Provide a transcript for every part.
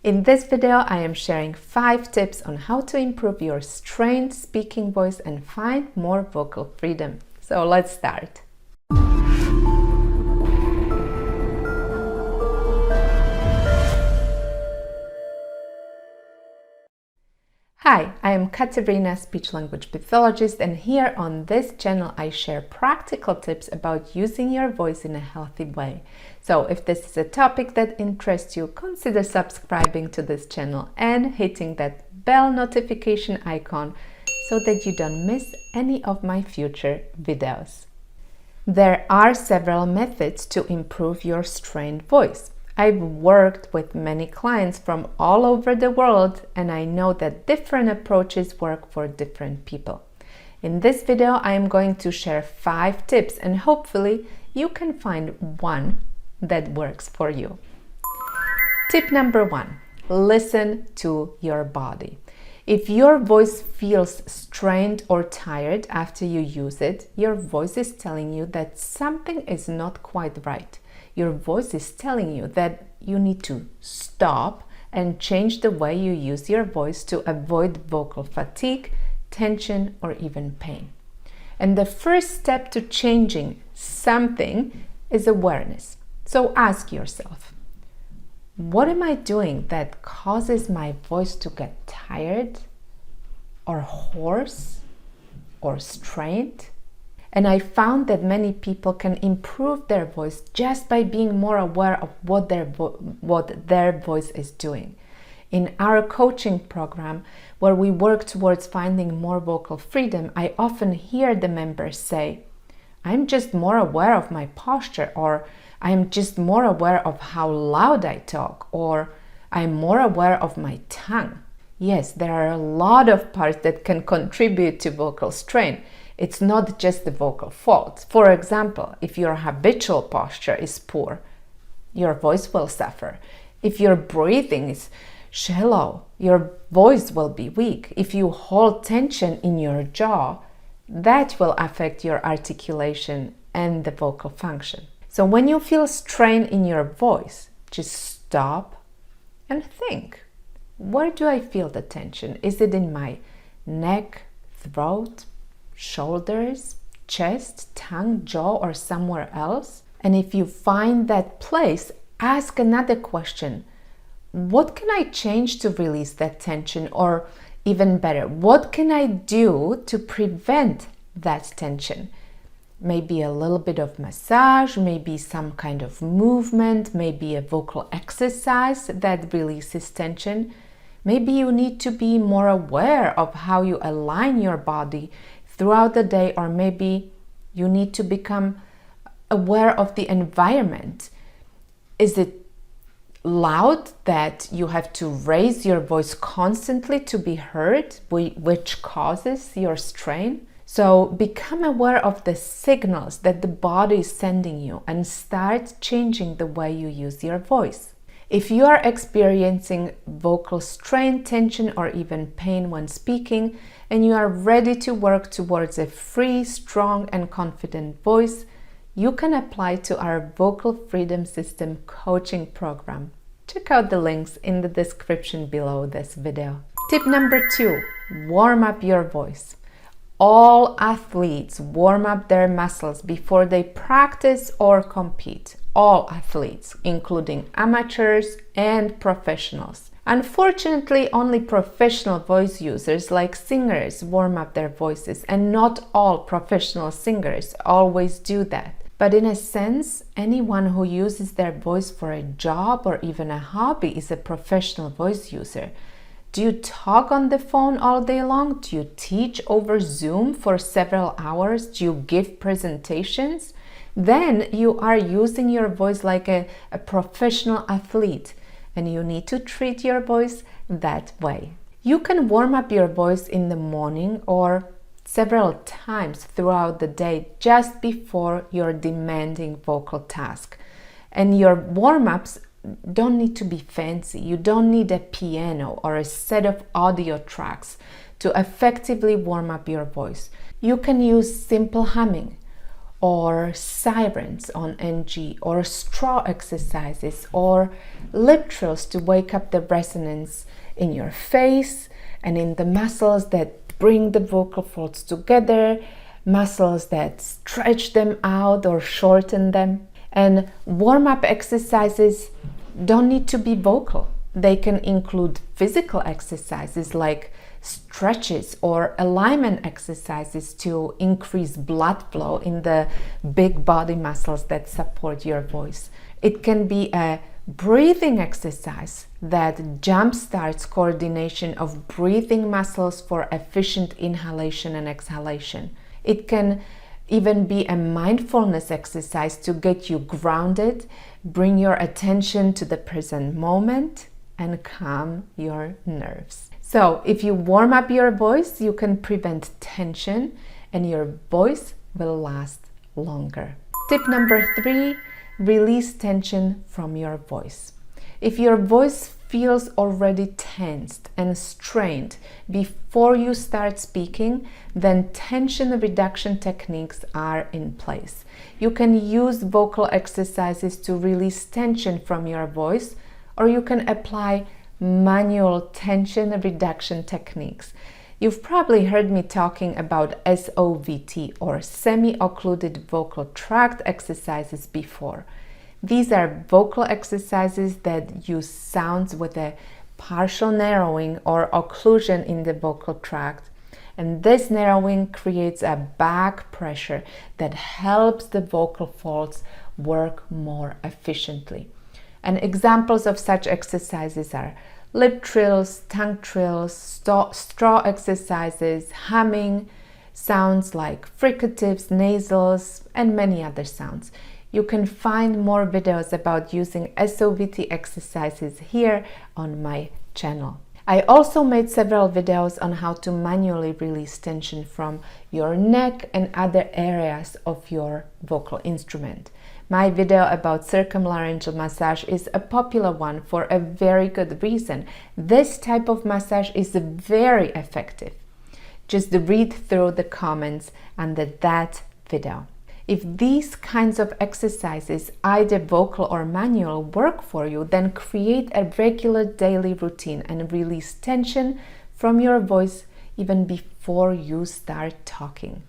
In this video, I am sharing 5 tips on how to improve your strained speaking voice and find more vocal freedom. So let's start. Hi, I am Katarina, speech-language pathologist, and here on this channel I share practical tips about using your voice in a healthy way. So if this is a topic that interests you, consider subscribing to this channel and hitting that bell notification icon so that you don't miss any of my future videos. There are several methods to improve your strained voice. I've worked with many clients from all over the world, and I know that different approaches work for different people. In this video, I am going to share 5 tips, and hopefully you can find one that works for you. Tip number 1, listen to your body. If your voice feels strained or tired after you use it, your voice is telling you that something is not quite right. Your voice is telling you that you need to stop and change the way you use your voice to avoid vocal fatigue, tension, or even pain. And the first step to changing something is awareness. So ask yourself, what am I doing that causes my voice to get tired or hoarse or strained? And I found that many people can improve their voice just by being more aware of what their voice is doing. In our coaching program, where we work towards finding more vocal freedom, I often hear the members say, I'm just more aware of my posture, or I'm just more aware of how loud I talk, or I'm more aware of my tongue. Yes, there are a lot of parts that can contribute to vocal strain. It's not just the vocal folds. For example, if your habitual posture is poor, your voice will suffer. If your breathing is shallow, your voice will be weak. If you hold tension in your jaw, that will affect your articulation and the vocal function. So when you feel strain in your voice, just stop and think. Where do I feel the tension? Is it in my neck, throat, shoulders, chest, tongue, jaw, or somewhere else? And if you find that place, ask another question. What can I change to release that tension? Or even better, what can I do to prevent that tension? Maybe a little bit of massage, maybe some kind of movement, maybe a vocal exercise that releases tension. Maybe you need to be more aware of how you align your body throughout the day, or maybe you need to become aware of the environment. Is it loud that you have to raise your voice constantly to be heard, which causes your strain? So become aware of the signals that the body is sending you and start changing the way you use your voice. If you are experiencing vocal strain, tension, or even pain when speaking, and you are ready to work towards a free, strong, and confident voice, you can apply to our Vocal Freedom System coaching program. Check out the links in the description below this video. Tip number 2, warm up your voice. All athletes warm up their muscles before they practice or compete. All athletes, including amateurs and professionals. Unfortunately, only professional voice users like singers warm up their voices, and not all professional singers always do that. But in a sense, anyone who uses their voice for a job or even a hobby is a professional voice user. Do you talk on the phone all day long? Do you teach over Zoom for several hours? Do you give presentations? Then you are using your voice like a professional athlete, and you need to treat your voice that way. You can warm up your voice in the morning or several times throughout the day just before your demanding vocal task. And your warm-ups don't need to be fancy. You don't need a piano or a set of audio tracks to effectively warm up your voice. You can use simple humming or sirens on NG, or straw exercises, or lip trills to wake up the resonance in your face and in the muscles that bring the vocal folds together, muscles that stretch them out or shorten them. And warm-up exercises don't need to be vocal. They can include physical exercises like stretches or alignment exercises to increase blood flow in the big body muscles that support your voice. It can be a breathing exercise that jumpstarts coordination of breathing muscles for efficient inhalation and exhalation. It can even be a mindfulness exercise to get you grounded, bring your attention to the present moment, and calm your nerves. So if you warm up your voice, you can prevent tension and your voice will last longer. Tip number 3, release tension from your voice. If your voice feels already tensed and strained before you start speaking, then tension reduction techniques are in place. You can use vocal exercises to release tension from your voice, or you can apply manual tension reduction techniques. You've probably heard me talking about SOVT, or semi-occluded vocal tract exercises, before. These are vocal exercises that use sounds with a partial narrowing or occlusion in the vocal tract, and this narrowing creates a back pressure that helps the vocal folds work more efficiently. And examples of such exercises are lip trills, tongue trills, straw exercises, humming, sounds like fricatives, nasals, and many other sounds. You can find more videos about using SOVT exercises here on my channel. I also made several videos on how to manually release tension from your neck and other areas of your vocal instrument. My video about circumlaryngeal massage is a popular one for a very good reason. This type of massage is very effective. Just read through the comments under that video. If these kinds of exercises, either vocal or manual, work for you, then create a regular daily routine and release tension from your voice even before you start talking.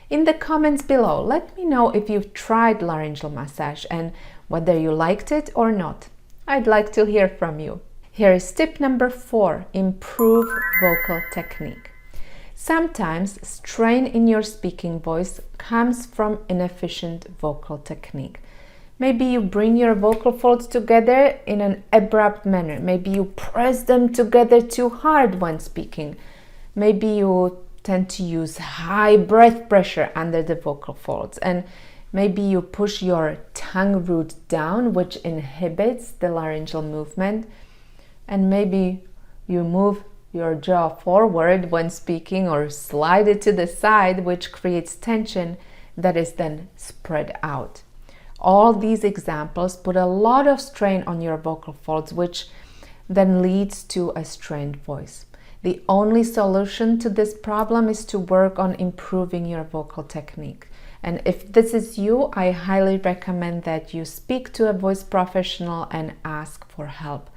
In the comments below, let me know if you've tried laryngeal massage and whether you liked it or not. I'd like to hear from you. Here is tip number 4, improve vocal technique. Sometimes strain in your speaking voice comes from inefficient vocal technique. Maybe you bring your vocal folds together in an abrupt manner. Maybe you press them together too hard when speaking. Maybe you tend to use high breath pressure under the vocal folds, and maybe you push your tongue root down, which inhibits the laryngeal movement, and maybe you move your jaw forward when speaking or slide it to the side, which creates tension that is then spread out. All these examples put a lot of strain on your vocal folds, which then leads to a strained voice. The only solution to this problem is to work on improving your vocal technique. And if this is you, I highly recommend that you speak to a voice professional and ask for help.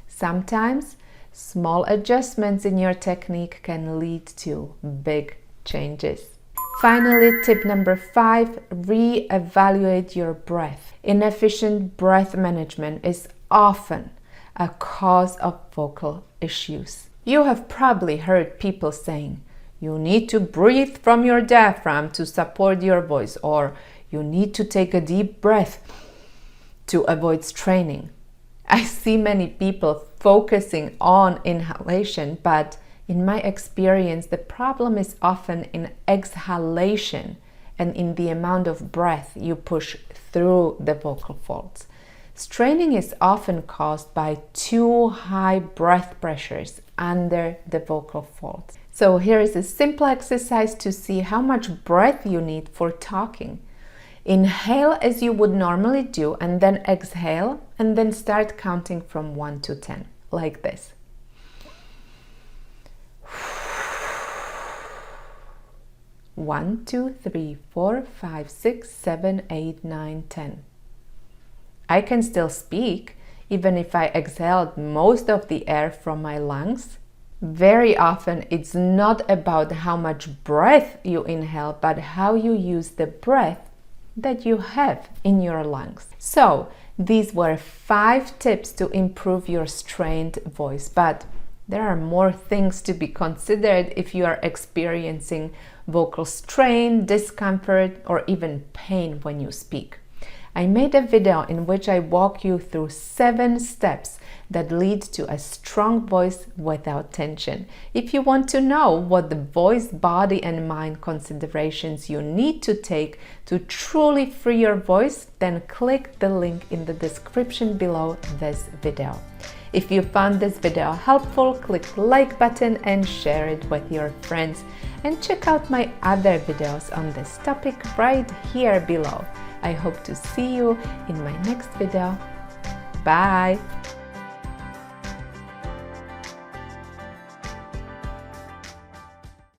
Sometimes small adjustments in your technique can lead to big changes. Finally, tip number 5, re-evaluate your breath. Inefficient breath management is often a cause of vocal issues. You have probably heard people saying, you need to breathe from your diaphragm to support your voice, or you need to take a deep breath to avoid straining. I see many people focusing on inhalation, but in my experience, the problem is often in exhalation and in the amount of breath you push through the vocal folds. Straining is often caused by too high breath pressures under the vocal folds. So here is a simple exercise to see how much breath you need for talking. Inhale as you would normally do, and then exhale, and then start counting from 1 to 10, like this. 1, 2, 3, 4, 5, 6, 7, 8, 9, 10. I can still speak, even if I exhaled most of the air from my lungs. Very often, it's not about how much breath you inhale, but how you use the breath that you have in your lungs. So, these were 5 tips to improve your strained voice, but there are more things to be considered if you are experiencing vocal strain, discomfort, or even pain when you speak. I made a video in which I walk you through 7 steps that lead to a strong voice without tension. If you want to know what the voice, body, and mind considerations you need to take to truly free your voice, then click the link in the description below this video. If you found this video helpful, click the like button and share it with your friends. And check out my other videos on this topic right here below. I hope to see you in my next video. Bye!